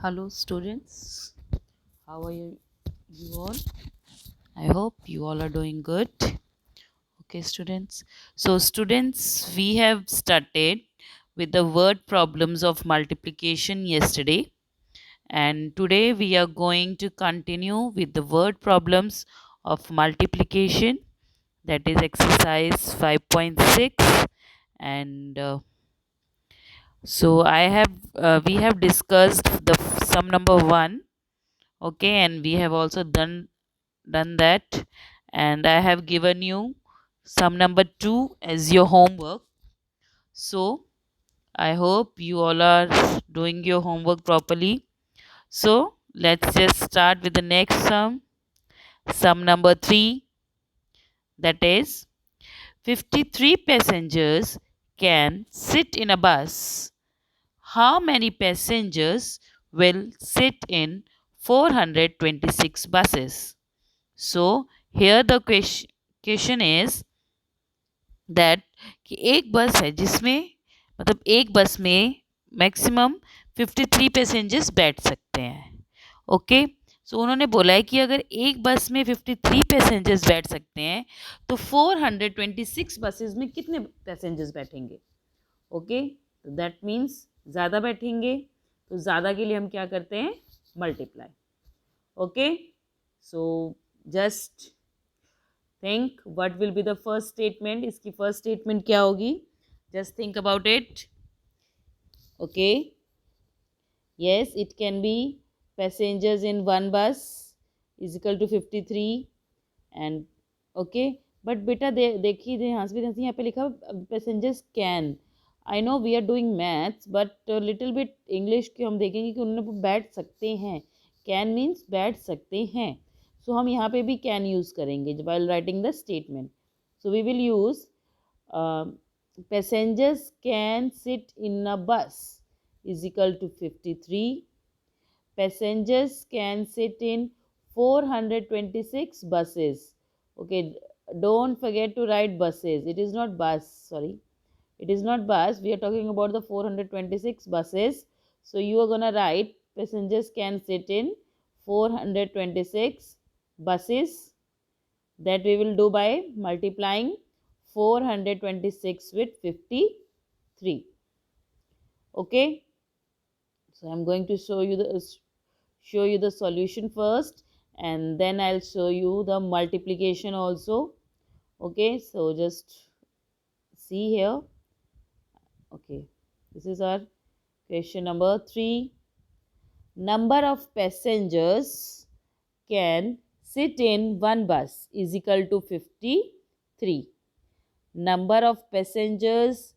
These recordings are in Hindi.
Hello, students. How are you all? I hope you all are doing good. Okay, students. So, students, we have started with the word problems of multiplication yesterday, and today we are going to continue with the word problems of multiplication, that is exercise 5.6. And so, we have discussed the sum number 1. Okay, and we have also done that, and I have given you sum number 2 as your homework. So I hope you all are doing your homework properly. So let's just start with the next sum number 3, that is 53 passengers can sit in a bus. How many passengers will sit in 426 buses? So here the question is that कि एक बस है जिसमें मतलब एक बस में मैक्सिमम 53 पैसेंजर्स बैठ सकते हैं। ओके, सो उन्होंने बोला है कि अगर एक बस में 53 पैसेंजर्स बैठ सकते हैं तो 426 बसेस में कितने पैसेंजर्स बैठेंगे। ओके, तो दैट मीन्स ज़्यादा बैठेंगे, तो ज़्यादा के लिए हम क्या करते हैं, multiply. Okay, so just think what will be the first statement. इसकी फर्स्ट स्टेटमेंट क्या होगी, just think about it. Okay, yes, it can be passengers in one bus is equal to 53 and okay, but बेटा देखिए यहाँ से भी यहाँ पे लिखा passengers can. I know we are doing maths but little bit English के हम देखेंगे कि उन्होंने बैठ सकते हैं। कैन मीन्स बैठ सकते हैं, सो हम यहाँ पे भी कैन यूज़ करेंगे while writing the statement. So we will use passengers can sit in a bus is equal to 53. Passengers can sit in 426 buses. Okay, don't forget to write buses. It is not bus, sorry. It is not bus. We are talking about the 426 buses. So you are going to write passengers can sit in 426 buses. That we will do by multiplying 426 with 53. Okay, so I'm going to show you the solution first, and then I'll show you the multiplication also. Okay, so just see here. Okay, this is our question number 3. Number of passengers can sit in one bus is equal to 53. Number of passengers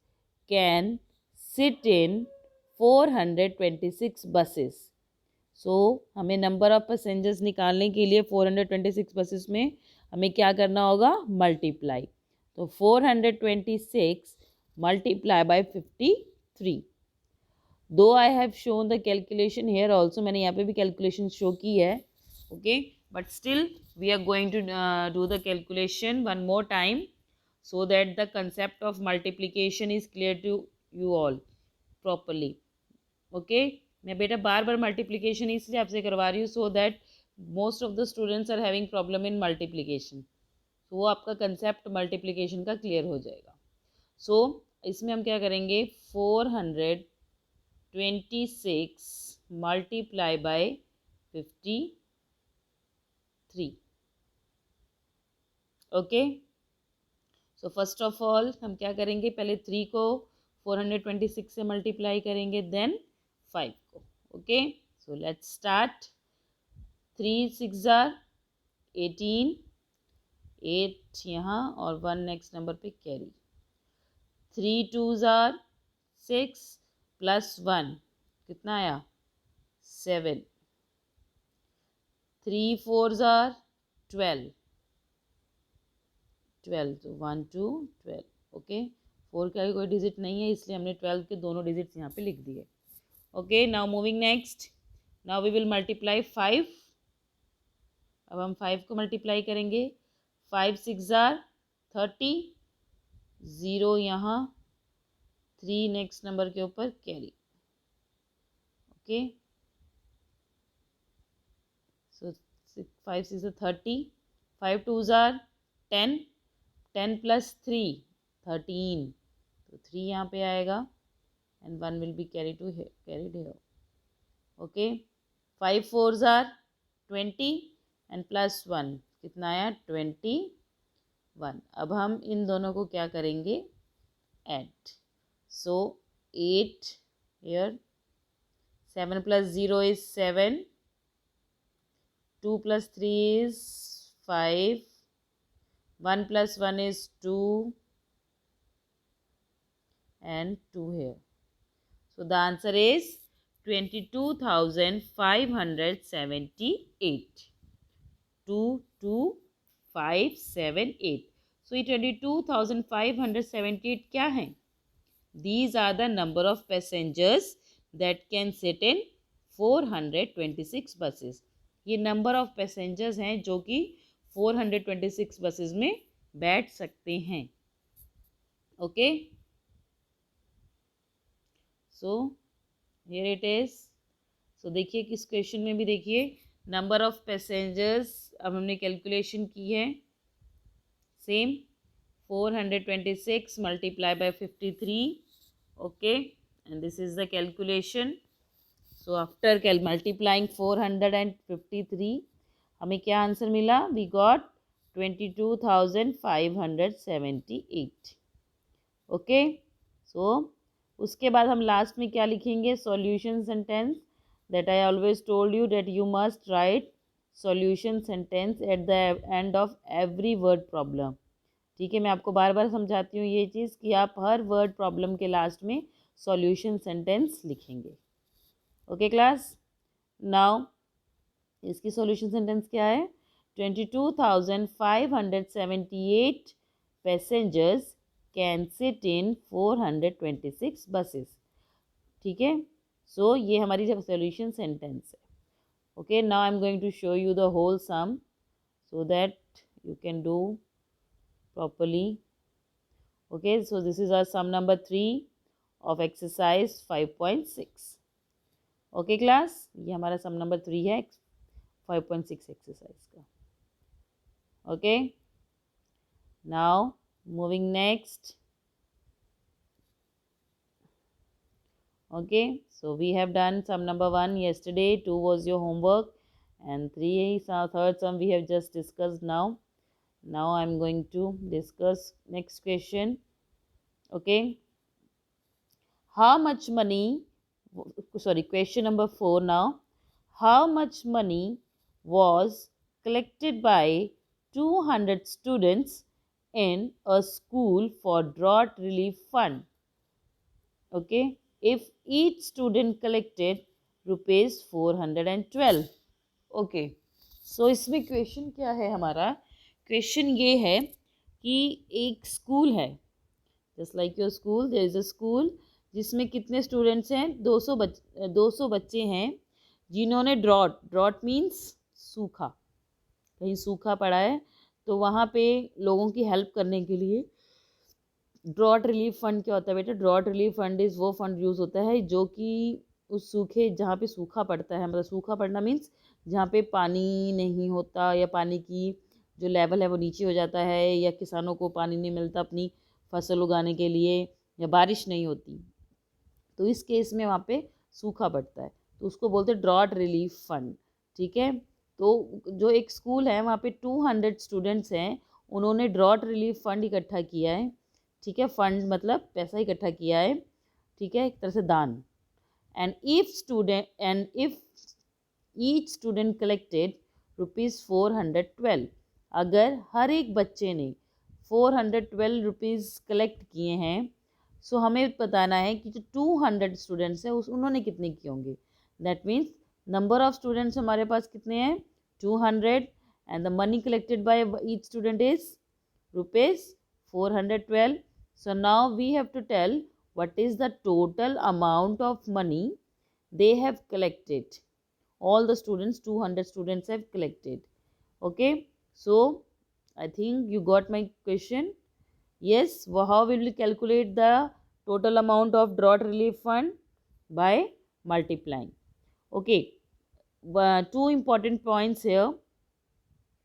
can sit in 426 buses. सो हमें नंबर ऑफ पैसेंजर्स निकालने के लिए 426 बसेस में हमें क्या करना होगा, मल्टीप्लाई। तो 426 multiply by 53। Though I have shown the calculation here also, मैंने यहाँ पे भी कैलकुलेशन शो की है। Okay, but still we are going to do the calculation one more time so that the concept of multiplication is clear to you all properly. Okay, मैं बेटा बार बार मल्टीप्लिकेशन इसलिए आपसे करवा रही हूँ so that most of the students are having problem in multiplication, तो वो आपका कंसेप्ट मल्टीप्लिकेशन का क्लियर हो जाएगा। सो इसमें हम क्या करेंगे, 426 multiply by 53। Okay, so first of all हम क्या करेंगे, पहले 3 को 426 से मल्टीप्लाई करेंगे, देन 5 को। Okay, so let's start. 3 6 jar 18, 8 यहाँ और 1 नेक्स्ट नंबर पे कैरी। 3 2 जार 6 प्लस 1 कितना आया, 7। 3 4 जार 12, 12 तो 1 2 12। ओके, 4 का कोई डिजिट नहीं है इसलिए हमने 12 के दोनों डिजिट्स यहाँ पे लिख दिए। Okay, now moving next, now we will multiply 5। अब हम 5 को मल्टीप्लाई करेंगे। 5 6 जार 30, 0 यहाँ, 3 नेक्स्ट नंबर के ऊपर carry. Okay, So 5 6 are 30, 5 2s are 10, 10 plus 3 13, तो 3 यहाँ पे आएगा and 1 will be carried here. Okay, 5 4s are 20 and plus 1 कितना आया 21. अब हम इन दोनों को क्या करेंगे add. So 8 here, 7 plus 0 is 7, 2 plus 3 is 5, 1 plus 1 is 2 and 2 here. So the answer is 22,578. 22578. So ये 22,578 क्या है? These are the number of passengers that can sit in 426 buses. ये number of passengers हैं जो कि 426 buses में बैठ सकते हैं. Okay. So here it is. So देखिए किस क्वेश्चन में भी देखिए नंबर ऑफ पैसेंजर्स अब हमने कैलकुलेशन की है. Same 426 multiply by 53. Okay and this is the calculation. So after multiplying 453 हमें क्या आंसर मिला? We got 22,578. ओके. सो उसके बाद हम लास्ट में क्या लिखेंगे? Solution sentence. that I always told you that you must write solution sentence at the end of every word problem. ठीक है, मैं आपको बार बार समझाती हूँ ये चीज़ कि आप हर वर्ड प्रॉब्लम के लास्ट में सॉल्यूशन सेंटेंस लिखेंगे. Okay class. नाउ इसकी सॉल्यूशन सेंटेंस क्या है? 22,578 passengers can sit in 426 buses. ठीक है. So ये हमारी जब सॉल्यूशन सेंटेंस है. Okay. Now I am going to show you the whole sum so that you can do properly. Okay, so this is our sum number 3 of exercise 5.6. Okay class, ये हमारा sum number 3 है 5.6 exercise का. Okay, now moving next. Okay, so we have done sum number 1 yesterday, 2 was your homework and 3 is our third sum we have just discussed now. Now I am going to discuss next question. Okay, how much money, sorry, question number 4 now. How much money was collected by 200 students in a school for drought relief fund? Okay, if each student collected rupees 412. Okay, so इसमें क्वेश्चन क्या है हमारा? क्वेश्चन ये है कि एक स्कूल है, just like your school, there is a school जिसमें कितने स्टूडेंट्स हैं? 200 बच्चे हैं जिन्होंने ड्रॉट मीन्स सूखा, कहीं सूखा पड़ा है तो वहाँ पे लोगों की हेल्प करने के लिए ड्रॉट रिलीफ फंड क्या होता है बेटा? ड्रॉट रिलीफ फंड इज़ वो फंड यूज़ होता है जो कि उस सूखे, जहाँ पे सूखा पड़ता है, मतलब सूखा पड़ना मीन्स जहाँ पे पानी नहीं होता या पानी की जो लेवल है वो नीचे हो जाता है या किसानों को पानी नहीं मिलता अपनी फसल उगाने के लिए या बारिश नहीं होती, तो इस केस में वहाँ पे सूखा पड़ता है तो उसको बोलते हैं ड्रॉट रिलीफ फंड. ठीक है. तो जो एक स्कूल है वहाँ पे 200 स्टूडेंट्स हैं, उन्होंने ड्रॉट रिलीफ फंड इकट्ठा किया है. ठीक है. फंड मतलब पैसा इकट्ठा किया है. ठीक है, एक तरह से दान. And if each student collected rupees 412, अगर हर एक बच्चे ने 412 रुपीज़ कलेक्ट किए हैं, सो हमें बताना है कि जो 200 स्टूडेंट्स हैं उन्होंने कितने किए होंगे. That means number of students हमारे पास कितने हैं? 200 and the money collected by each student is rupees 412. So now we have to tell what is the total amount of money they have collected. All the students, 200 students have collected. Okay, so I think you got my question. Yes, how will we calculate the total amount of drought relief fund? By multiplying. Okay, two important points here.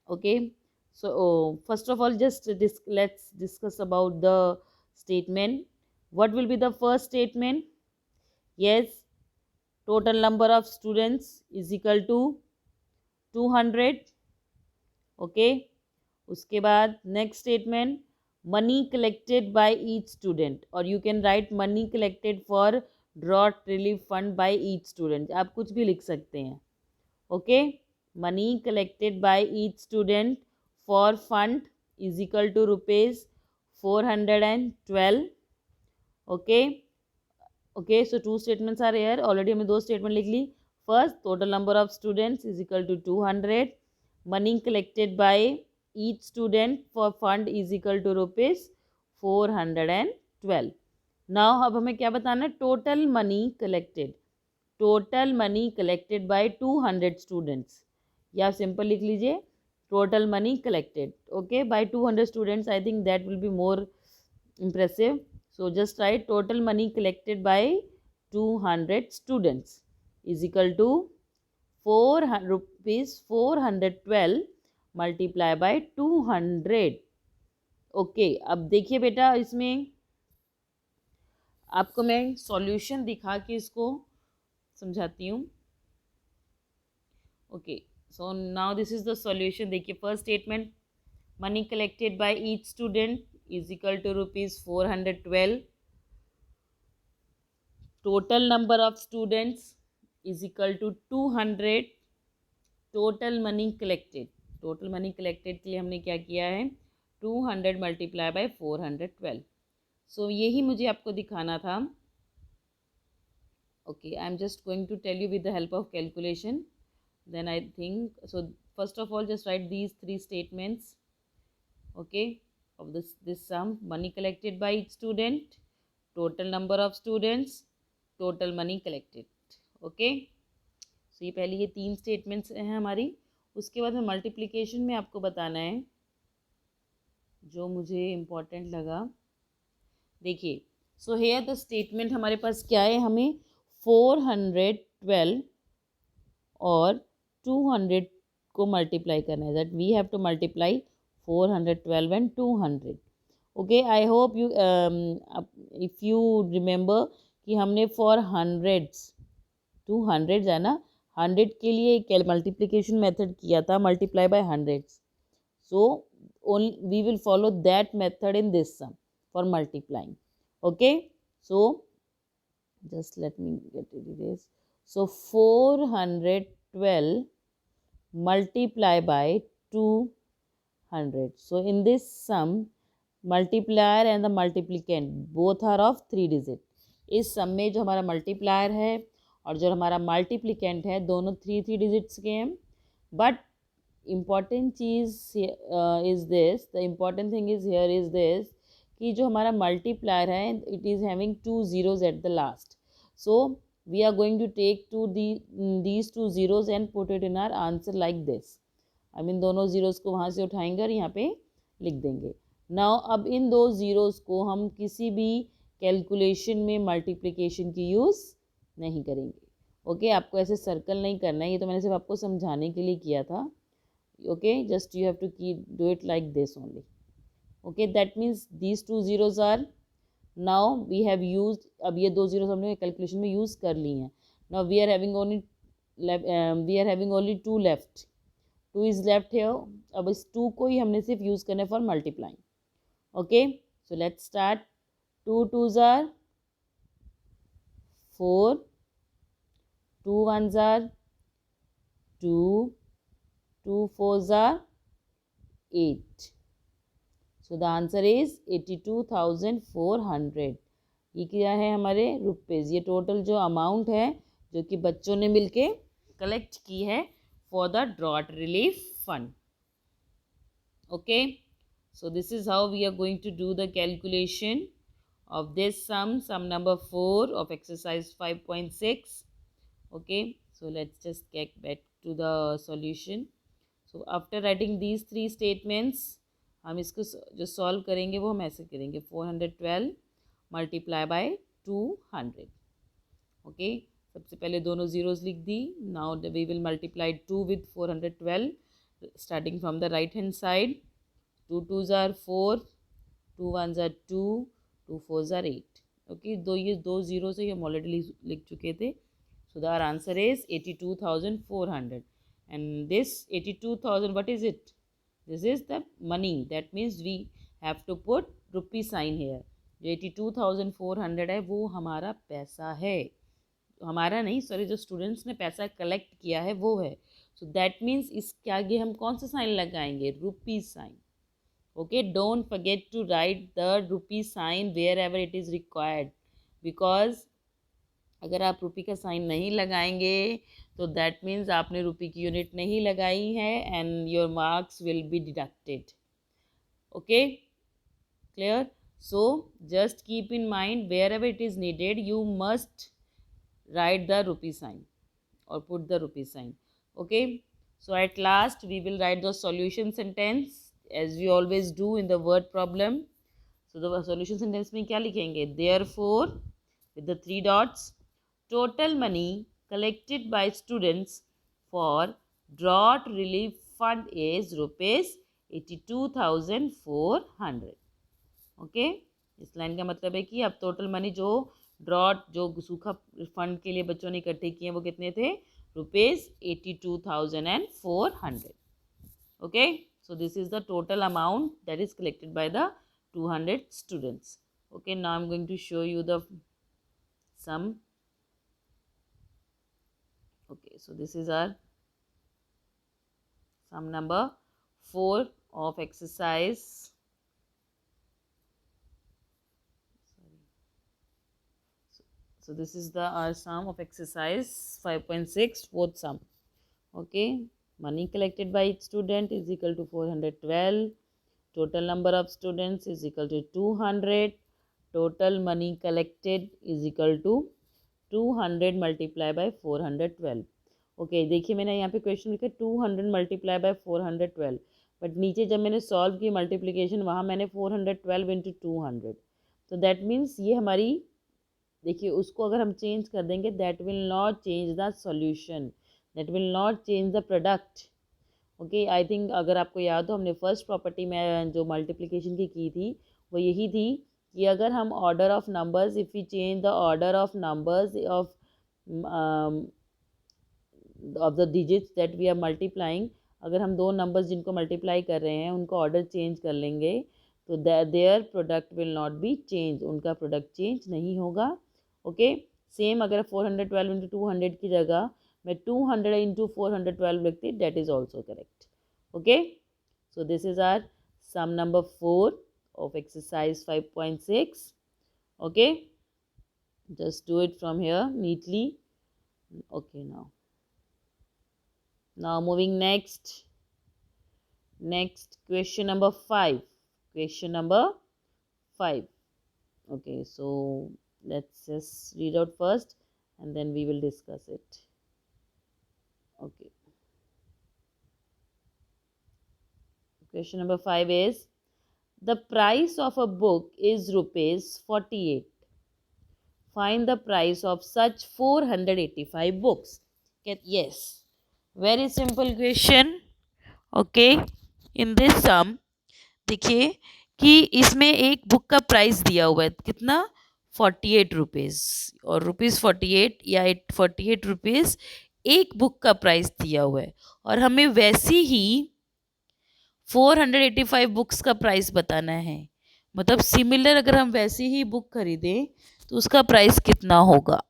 Okay, so first of all, just let's discuss about the statement. What will be the first statement? Yes, total number of students is equal to 200. Okay, उसके बाद next statement, money collected by each student, और you can write money collected for drought relief fund by each student, आप कुछ भी लिख सकते हैं. Okay, money collected by each student for fund is equal to rupees 412. Okay, okay, so two statements are here. Already हमने दो स्टेटमेंट लिख ली. First, total number of students is equal to 200. Money collected by each student for fund is equal to rupees 412. now अब हमें क्या बताना है? Total money collected. Total money collected by 200 students, या सिंपल लिख लीजिए total money collected. Okay, by 200 students, I think that will be more impressive. So just write total money collected by 200 students is equal to 400 rupees 412 multiply by 200. Okay, अब देखिए बेटा, इसमें आपको मैं सॉल्यूशन दिखा के इसको समझाती हूँ. Okay, so now this is the solution. देखिए, first statement, money collected by each student is equal to rupees 412. Total number of students is equal to 200. Total money collected. Total money collected के लिए हमने क्या किया है? 200 मल्टीप्लाई बाय 412. सो यही मुझे आपको दिखाना था. Okay, I am just going to tell you with the help of calculation. Then I think so. First of all, just write these three statements. Okay, of this sum, money collected by each student, total number of students, total money collected. Okay, so ये पहले ये तीन स्टेटमेंट्स हैं हमारी. उसके बाद में मल्टीप्लिकेशन में आपको बताना है जो मुझे इम्पोर्टेंट लगा. देखिए, सो हेयर द स्टेटमेंट हमारे पास क्या है? हमें 412 और 200 को मल्टीप्लाई करना है. That we have to multiply 412 and 200. okay, I hope you if you remember कि हमने फॉर हंड्रेड्स 200 है ना, 100 के लिए मल्टीप्लिकेशन मेथड किया था, multiply by hundreds. So only we will follow that method in this sum for multiplying. Okay, so just let me get rid of this. So 412 multiply by 200. So in this sum, multiplier and the multiplicand both are of 3 digit. इस सम में जो हमारा मल्टीप्लायर है और जो हमारा मल्टीप्लिकेंट है, दोनों 3 डिजिट्स के हैं. बट इम्पॉर्टेंट चीज़ is this, the important thing is here is this, कि जो हमारा मल्टीप्लायर है, it is having 2 zeros at the last. So we are going to take these 2 zeros and put it in our answer like this. I mean दोनों ज़ीरोज़ को वहाँ से उठाएंगे और यहाँ पे लिख देंगे. नाउ अब इन दो ज़ीरोज़ को हम किसी भी कैलकुलेशन में मल्टीप्लिकेशन की यूज़ नहीं करेंगे. ओके, आपको ऐसे सर्कल नहीं करना है, ये तो मैंने सिर्फ आपको समझाने के लिए किया था. Okay, just you have to do it like this only. Okay, that means these 2 zeros are now we have use. अब ये 2 zeros हमने कैलकुलेशन में यूज़ कर ली हैं. Now we are having only 2 left. 2 is left है. अब इस 2 को ही हमने सिर्फ यूज़ करना है for multiplying. Okay, so let's start. 2 2s are 4, 2 1s are 2, 2 4s are 8. So the answer is 82,400. ये क्या है? हमारे रुपीज़. ये टोटल जो अमाउंट है जो कि बच्चों ने मिलके कलेक्ट की है for the drought relief fund. Okay, so this is how we are going to do the calculation of this sum number 4 of exercise 5.6. okay, so let's just get back to the solution. So after writing these 3 statements, हम इसको जो सॉल्व करेंगे वो हम ऐसे करेंगे. 412 मल्टीप्लाई बाय 200. ओके, सबसे पहले दोनों ज़ीरोज़ लिख दी. Now we will multiply 2 with 412 starting from the right hand side. 2 2s are 4, 2 1s are 2, 2 4s are 8. Okay, ये दो ज़ीरो से हम ऑलरेडी लिख चुके थे. So the answer is 82,400. And this 82,000, what is it? This is the money. That means we have to put rupee sign here. जो 82,400 है वो हमारा पैसा है. हमारा नहीं, सॉरी, जो स्टूडेंट्स ने पैसा कलेक्ट किया है वो है. सो दैट मीन्स इसके आगे हम कौन सा साइन लगाएंगे? Rupee sign. Okay, don't forget to write the rupee sign wherever it is required, because अगर आप रुपी का साइन नहीं लगाएंगे तो दैट मीन्स आपने रुपी की यूनिट नहीं लगाई है and your marks will be deducted. Okay, clear? So just keep in mind wherever it is needed you must write the rupee sign or put the rupee sign. Okay, so at last we will write the solution sentence as we always do in the word problem. So the solution sentence में क्या लिखेंगे? Therefore, with the 3 dots, total money collected by students for drought relief fund is rupees 82,400. Okay, इस लाइन का मतलब है कि अब टोटल मनी जो ड्रॉट, जो सूखा फंड के लिए बच्चों ने इकट्ठे किए वो कितने थे? Rupees 82,400. Okay, so this is the total amount that is collected by the 200 students. Okay, now I am going to show you the sum. Okay, so this is our sum number 4 of exercise. So this is the our sum of exercise 5.6, fourth sum. Okay, money collected by each student is equal to 412. Total number of students is equal to 200. Total money collected is equal to 200 multiplied by 412. Okay, देखिए मैंने यहाँ पे क्वेश्चन लिखा 200 मल्टीप्लाई बाय 412, बट नीचे जब मैंने सॉल्व की मल्टीप्लिकेशन वहाँ मैंने 412 इंटू 200. तो दैट मीन्स ये हमारी, देखिए उसको अगर हम चेंज कर देंगे that will not change the solution, that will not change the product. Okay, I think अगर आपको याद हो हमने फर्स्ट प्रॉपर्टी में जो मल्टीप्लिकेशन की थी वो यही थी कि अगर हम order of numbers, if we change the order of numbers of the digits that we are multiplying, अगर हम दो नंबर्स जिनको मल्टीप्लाई कर रहे हैं उनको ऑर्डर चेंज कर लेंगे तो their product will not be change, उनका प्रोडक्ट चेंज नहीं होगा. ओके, सेम अगर 412 इंटू 200 की जगह मैं 200 इंटू 412 लिखती, that is also correct. Okay, so this is our sum number 4 of exercise 5.6. Okay, just do it from here neatly. Okay, now moving next question number 5. Okay, so let's just read out first and then we will discuss it. Okay, question number 5 is, the price of a book is rupees 48. Find the price of such 485 books. Yes, very simple question. Okay, in this sum देखिए कि इसमें एक बुक का प्राइस दिया हुआ है कितना? 48 रुपीज़, और रुपीज़ 48 या 48 रुपीज़ एक बुक का प्राइस दिया हुआ है, और हमें वैसी ही 485 बुक्स का प्राइस बताना है. मतलब सिमिलर अगर हम वैसी ही बुक खरीदें तो उसका प्राइस कितना होगा.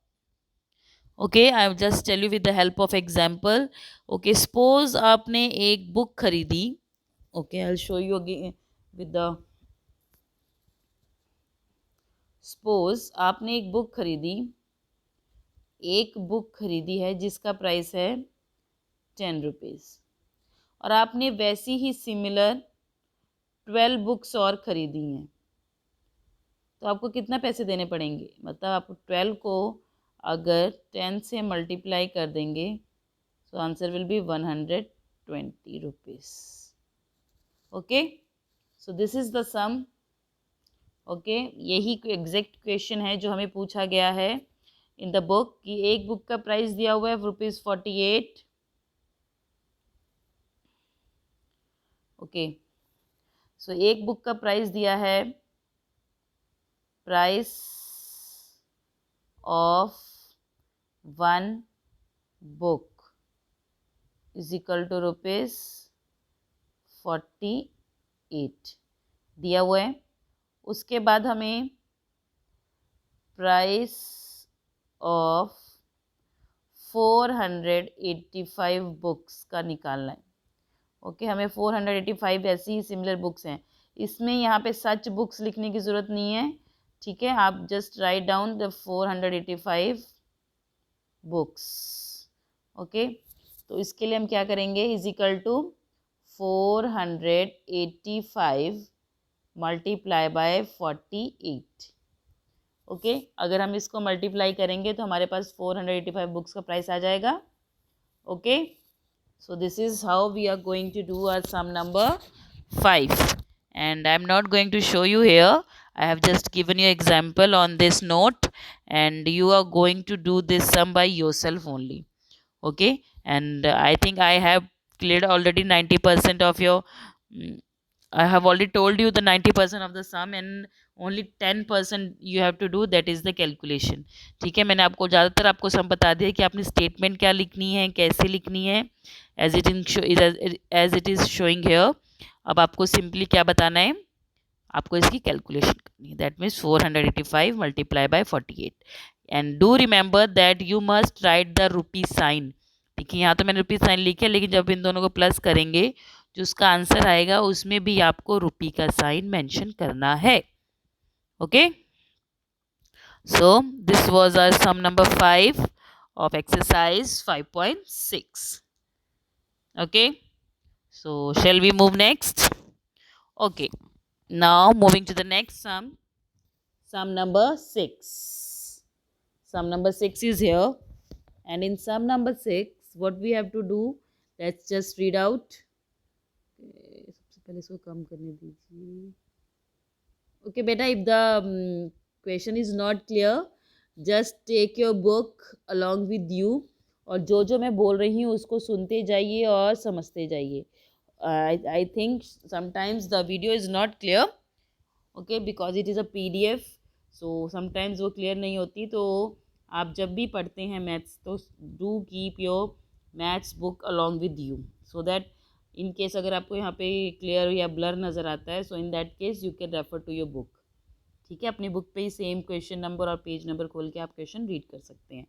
Okay, I just tell you with the help of example. Okay, suppose आपने एक बुक खरीदी. Okay, I will show you again with the, suppose आपने एक बुक खरीदी है जिसका प्राइस है 10 रुपीज़, और आपने वैसी ही सिमिलर 12 बुक्स और ख़रीदी हैं, तो आपको कितना पैसे देने पड़ेंगे? मतलब आप 12 को अगर 10 से मल्टीप्लाई कर देंगे तो answer will be 120 rupees. Okay, so this is the sum. Okay, यही एग्जैक्ट क्वेश्चन है जो हमें पूछा गया है इन द बुक कि एक बुक का प्राइस दिया हुआ है ₹48. ओके, सो एक बुक का प्राइस दिया है, price of one book is equal to ₹48 दिया हुआ है। उसके बाद हमें प्राइस ऑफ 485 बुक्स का निकालना है। ओके, हमें 485 ऐसी ही सिमिलर बुक्स हैं। इसमें यहाँ पे सच बुक्स लिखने की ज़रूरत नहीं है, ठीक है। आप just write down the 485 books. Okay, तो इसके लिए हम क्या करेंगे, is equal to 485 multiply by 48। Okay, अगर हम इसको मल्टीप्लाई करेंगे तो हमारे पास 485 बुक्स का प्राइस आ जाएगा। Okay, so this is how we are going to do our sum number 5, and I am not going to show you here. I have just given you example on this note, and you are going to do this sum by yourself only. Okay, and I think I have cleared already 90% of your I have already told you the 90% of the sum, and only 10% you have to do, that is the calculation. ठीक है, मैंने आपको ज़्यादातर आपको सम बता दिया कि आपने स्टेटमेंट क्या लिखनी है, कैसे लिखनी है, as it is showing here. अब आपको सिंपली क्या बताना है, आपको इसकी कैलकुलेशन करनी है। That means 485 multiply by 48, and do remember that you must write the rupee sign. देखिए, यहाँ तो मैंने रुपी साइन लिखा, लेकिन जब इन दोनों को प्लस करेंगे जो उसका आंसर आएगा उसमें भी आपको रुपी का साइन मेंशन करना है। Okay, so this was our sum number 5 of exercise 5.6. Okay, so shall we move next? Okay, now moving to the next sum number 6. Sum number 6 is here, and in sum number 6 what we have to do, let's just read out. सबसे पहले इसको कम करने दीजिए। Okay beta, if the question is not clear, just take your book along with you, और जो मैं बोल रही हूँ उसको सुनते जाइए और समझते जाइए। I think sometimes the video is not clear, okay, because it is a PDF, so sometimes वो clear नहीं होती। तो आप जब भी पढ़ते हैं मैथ्स तो do keep your maths book along with you, so that in case अगर आपको यहाँ पे clear या blur नज़र आता है, so in that case you can refer to your book। ठीक है, अपनी बुक पे ही सेम क्वेश्चन नंबर और पेज नंबर खोल के आप क्वेश्चन रीड कर सकते हैं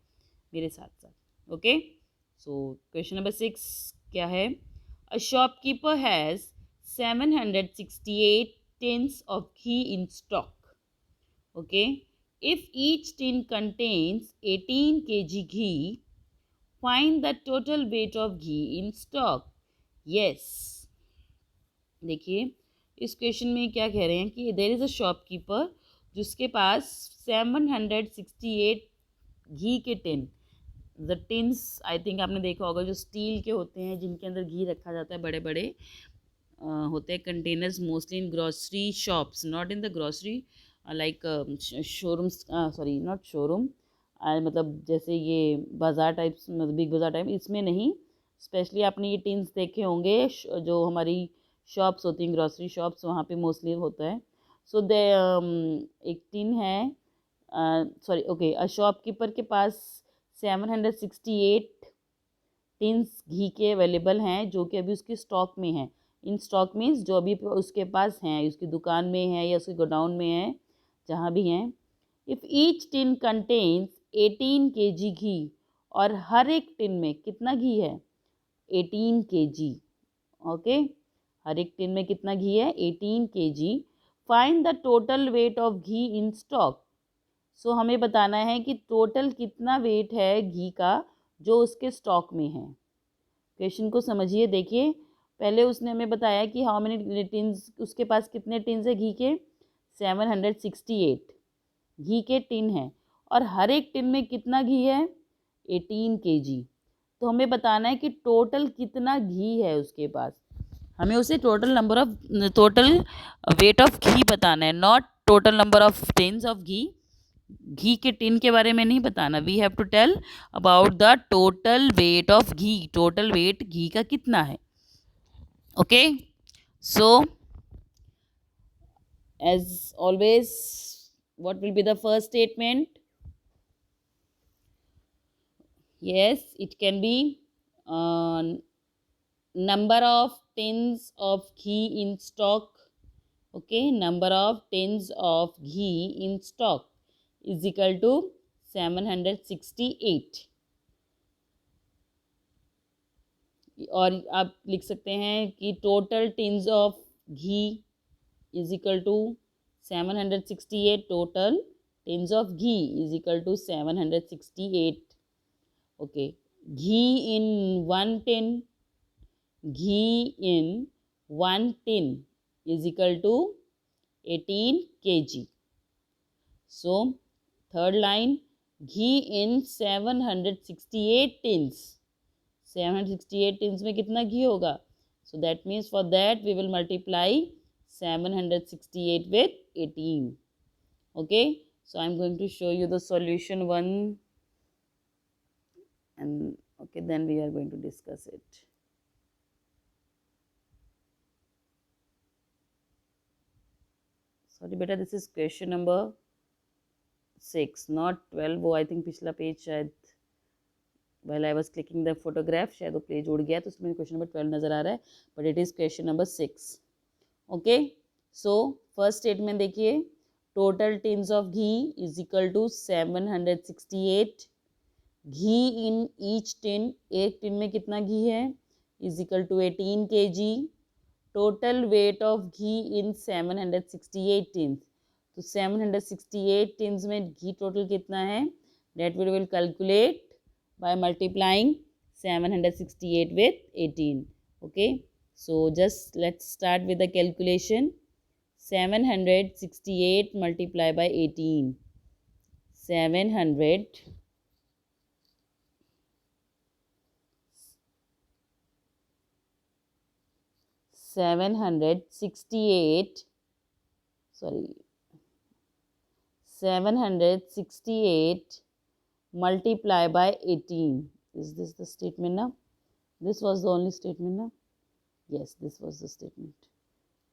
मेरे साथ साथ। ओके, सो क्वेश्चन नंबर 6 क्या है, a shopkeeper has 768 tins of ghee in stock. Okay, if each tin contains 18 kg ghee, find the total weight of ghee in stock. Yes, देखिए इस क्वेश्चन में क्या कह रहे हैं कि देयर इज़ अ शॉपकीपर जिसके पास 768 घी के टिन, द टिन्स आई थिंक आपने देखा होगा जो स्टील के होते हैं जिनके अंदर घी रखा जाता है, बड़े बड़े होते हैं containers, mostly in grocery shops, not in the grocery like showrooms, sorry not showroom, मतलब जैसे ये बाज़ार टाइप्स, मतलब बिग बाज़ार टाइप, इसमें नहीं। स्पेशली आपने ये टिन्स देखे होंगे जो हमारी शॉप्स होती हैं, ग्रॉसरी शॉप्स, वहाँ पे मोस्टली होता है। सो दे एक टिन है, सॉरी ओके, अ शॉपकीपर के पास 768 टिन्स घी के अवेलेबल हैं जो कि अभी उसके स्टॉक में हैं। इन स्टॉक मीन्स जो अभी उसके पास हैं, उसकी दुकान में है या उसके गोडाउन में है, जहाँ भी हैं। If each tin contains 18 kg घी, और हर एक टिन में कितना घी है, 18 kg। ओके, हर एक टिन में कितना घी है, 18 kg। Find the total weight of ghee in stock. So हमें बताना है कि टोटल कितना वेट है घी का जो उसके स्टॉक में है। क्वेश्चन को समझिए, देखिए पहले उसने हमें बताया कि हाउ मेनी टिन्स, उसके पास कितने टिन्स है घी के, 768 घी के टिन हैं, और हर एक टिन में कितना घी है, 18 kg। तो हमें बताना है कि टोटल कितना घी है उसके पास। हमें उसे टोटल वेट ऑफ घी बताना है, not total number of tins of ghee, घी के टिन के बारे में नहीं बताना, we have to tell about the total weight of ghee, total weight घी का कितना है. Okay, so as always, what will be the first statement? Yes, it can be uh, number of tins of ghee in stock. Okay, number of tins of ghee in stock is equal to 768. और आप लिख सकते हैं कि total tins of ghee is equal to 768. Total tins of ghee is equal to 768. Okay, ghee in one tin, ghee in one tin is equal to 18 kg. So third line, ghee in 768 tins. 768 tins में कितना घी होगा? So that means for that we will multiply 768 with 18. Okay, so I'm going to show you the solution one, and okay, then we are going to discuss it. Sorry beta, this is question number 6, not 12. वो I think पिछला पेज शायद while I was clicking the photograph शायद वो पेज उड़ गया, तो उसमें क्वेश्चन नंबर 12 नज़र आ रहा है, but it is question number 6. Okay, so first statement देखिए, total tins of ghee is equal to 768. Ghee in each tin, एक टिन में कितना घी है, is equal to 18 kg. Total weight of ghee in 768 tins, तो 768 टिन्स में घी टोटल कितना है, that we will calculate by multiplying 768 with 18. Okay, so just let's start with the calculation. 768 multiplied by 18, 700 768, sorry, 768 multiplied by 18. Is this the statement now? This was the only statement now? Yes, this was the statement.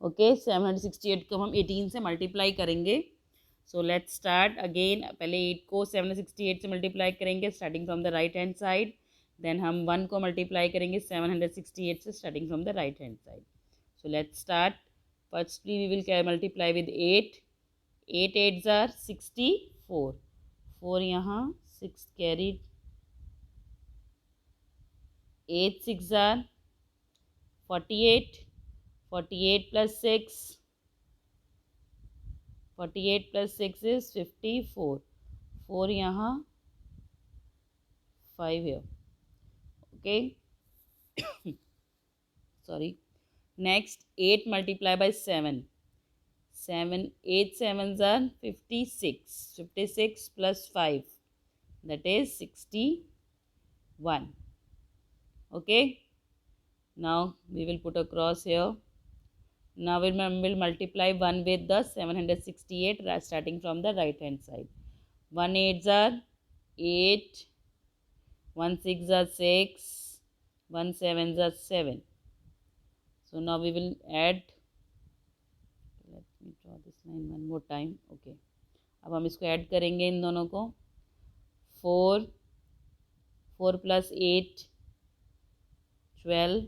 Okay, 768 को हम 18 से मल्टीप्लाई करेंगे. So let's start again. पहले 8 को 768 से मल्टीप्लाई करेंगे starting from the right hand side. Then हम 1 को मल्टीप्लाई करेंगे 768 से starting from the right hand side. So let's start. Firstly, we will multiply with 8. 8 8s are 64. 4 यहाँ, 6 carried. 8 6 are 48. 48 plus 6. 48 plus 6 is 54. 4 यहाँ, 5 here. Okay. Sorry. Next, 8 multiplied by 7. 8 7s are 56. 56 plus 5, that is 61. Okay. Now we will put a cross here. Now we will multiply 1 with the 768 starting from the right hand side. 1 8s are 8. 1 6s are 6. 1 7s are 7. So now we will add. Let me draw this line one more time. Okay. अब हम इसको ऐड करेंगे इन दोनों को. 4 4 plus 8 12.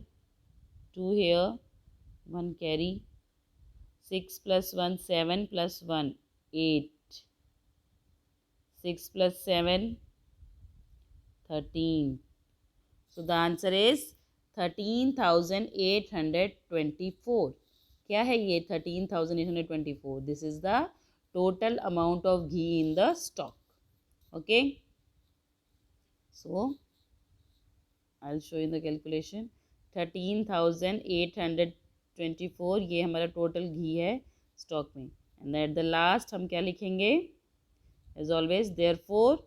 2 here, 1 carry. 6 plus 1 7 plus 1 8. 6 plus 7 13. So the answer is 13,824. क्या है ये 13,824? This is the total amount of ghee in the stock. Okay. So I'll show you the calculation. 13,824 ये हमारा टोटल घी है स्टॉक में. एंड एट द लास्ट हम क्या लिखेंगे? As always, therefore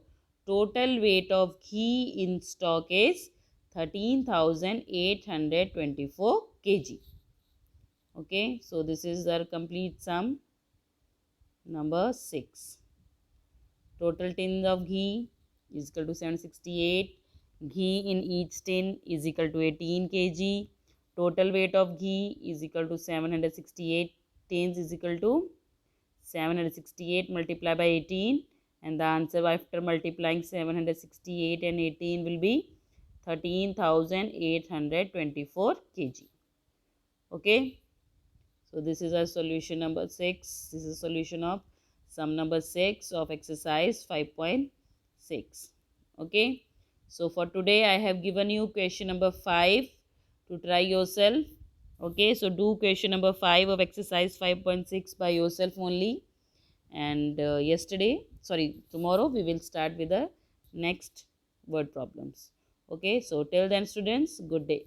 total weight of ghee in stock is 13,824 kg. Okay, so this is our complete sum number 6. Total tins of ghee is equal to 768. Ghee in each tin is equal to 18 kg. Total weight of ghee is equal to 768. Tins is equal to 768 multiplied by 18, and the answer after multiplying 768 and 18 will be 13,824 kg. Okay, so this is our solution number 6. This is solution of sum number 6 of exercise 5.6. Okay, so for today I have given you question number 5 to try yourself. Okay, so do question number 5 of exercise 5.6 by yourself only, and tomorrow we will start with the next word problems. Okay, so till then students, good day.